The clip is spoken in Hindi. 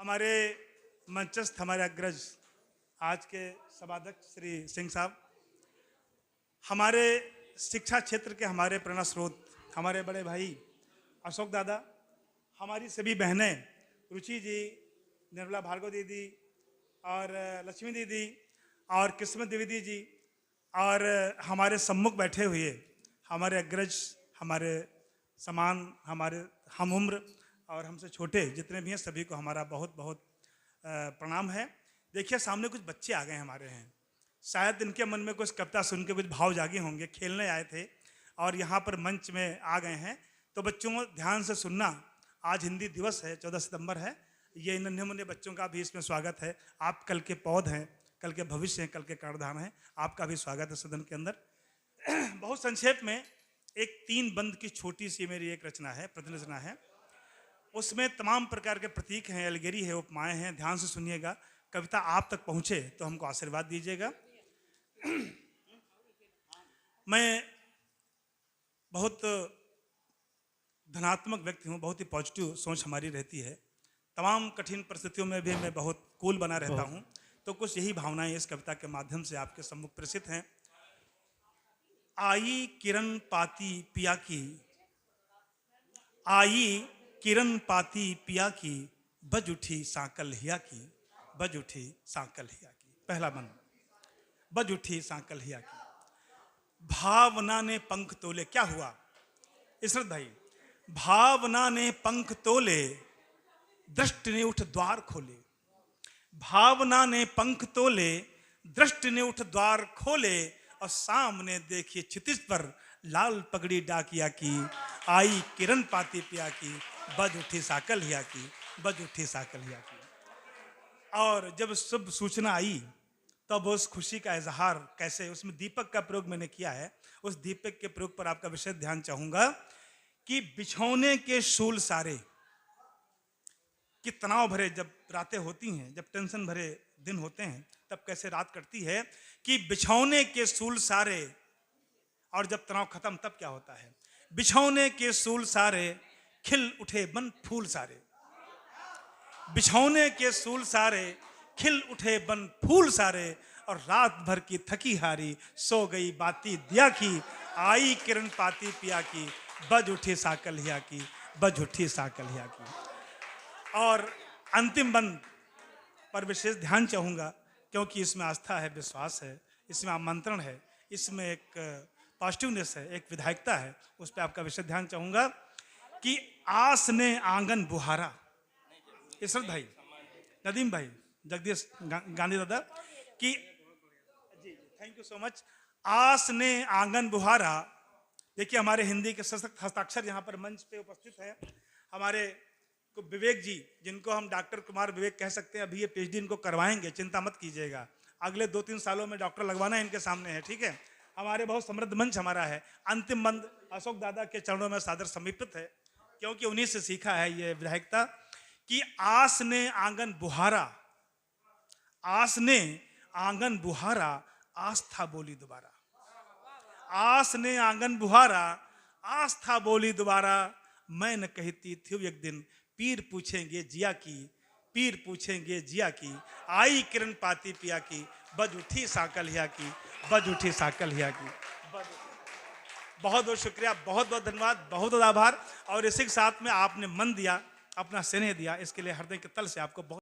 हमारे मंचस्थ हमारे अग्रज आज के सभाध्यक्ष श्री सिंह साहब, हमारे शिक्षा क्षेत्र के हमारे प्रेरणा स्रोत हमारे बड़े भाई अशोक दादा, हमारी सभी बहनें रुचि जी, निर्मला भार्गव दीदी और लक्ष्मी दीदी और किस्मत द्विवेदी जी और हमारे सम्मुख बैठे हुए हमारे अग्रज, हमारे समान, हमारे हम उम्र और हमसे छोटे जितने भी हैं सभी को हमारा बहुत बहुत प्रणाम है। देखिए सामने कुछ बच्चे आ गए हमारे हैं, शायद इनके मन में कुछ कविता सुन के कुछ भाव जागे होंगे, खेलने आए थे और यहाँ पर मंच में आ गए हैं। तो बच्चों को ध्यान से सुनना, आज हिंदी दिवस है, 14 सितंबर है। ये नन्हे मुन्ने बच्चों का भी इसमें स्वागत है। आप कल के पौध हैं, कल के भविष्य हैं, कल के कर्णधार हैं। आपका भी स्वागत है सदन के अंदर। बहुत संक्षेप में एक 3 बंद की छोटी सी मेरी एक रचना है, प्रतिरचना है। उसमें तमाम प्रकार के प्रतीक हैं, अलगेरी है, उपमाएं हैं। ध्यान से सुनिएगा, कविता आप तक पहुंचे तो हमको आशीर्वाद दीजिएगा। मैं बहुत धनात्मक व्यक्ति हूँ, बहुत ही पॉजिटिव सोच हमारी रहती है। तमाम कठिन परिस्थितियों में भी मैं बहुत कूल बना रहता हूँ। तो कुछ यही भावनाएं इस कविता के माध्यम से आपके सम्मुख प्रेषित हैं। आई किरण पाती पिया की, आई किरण पाती पिया की, बज उठी सांकल हिया की, बज उठी सांकल हिया की। पहला बंद, बज उठी सांकल हिया की। भावना ने पंख तोले, क्या हुआ इशरत भाई? भावना ने पंख तोले, दृष्टि ने उठ द्वार खोले। भावना ने पंख तोले, दृष्टि ने उठ द्वार खोले, और सामने देखिए क्षितिज पर लाल पगड़ी डाकिया की, आई किरण पाती पिया की, बज उठी साकल हिया की, बज उठी साकल हिया की। और जब शुभ सूचना आई तब उस खुशी का इजहार कैसे, उसमें दीपक का प्रयोग मैंने किया है। उस दीपक के प्रयोग पर आपका विशेष ध्यान चाहूंगा कि बिछौने के शूल सारे, कि तनाव भरे जब रातें होती हैं, जब टेंशन भरे दिन होते हैं, तब कैसे रात कटती है कि बिछौने के सूल सारे, और जब तनाव खत्म तब क्या होता है? बिछौने के सूल सारे, खिल उठे बन फूल सारे। बिछौने के सूल सारे, खिल उठे बन फूल सारे, और रात भर की थकी हारी सो गई बाती दिया की, आई किरण पाती पिया की, बज उठी साकल हिया की, बज उठी साकल हिया की। और अंतिम बंद पर विशेष ध्यान चाहूंगा, क्योंकि इसमें आस्था है, विश्वास है, इसमें आमंत्रण है, इसमें एक पॉजिटिवनेस है, एक विधायकता है। उस पर आपका विशेष ध्यान चाहूंगा कि आस ने आंगन बुहारा। इशरत भाई, नदीम भाई, जगदीश गांधी दादा कि जी, थैंक यू सो मच। आस ने आंगन बुहारा। देखिए हमारे हिंदी के सशक्त हस्ताक्षर यहाँ पर मंच पे उपस्थित है। हमारे को विवेक जी, जिनको हम डॉक्टर कुमार विवेक कह सकते हैं, अभी ये पीएचडी इनको करवाएंगे, चिंता मत कीजिएगा। अगले 2-3 सालों में डॉक्टर लगवाना है इनके सामने है, ठीक है। हमारे बहुत समृद्ध मंच हमारा है। अंतिम बंद अशोक दादा के चरणों में सादर समीपित है, क्योंकि उन्हीं से सीखा है ये विधायकता कि आस ने आंगन बुहारा, आस ने आंगन बुहारा, आस्था बोली दोबारा। आस ने आंगन बुहारा, आस्था बोली दोबारा, मैं न कहती थी एक दिन, पीर पूछेंगे जिया की, पीर पूछेंगे जिया की, आई किरण पाती पिया की, बज उठी साकल हिया की, बज उठी साकल हिया की। बहुत बहुत शुक्रिया, बहुत बहुत धन्यवाद, बहुत बहुत आभार। और इसी के साथ में आपने मन दिया, अपना स्नेह दिया, इसके लिए हृदय के तल से आपको बहुत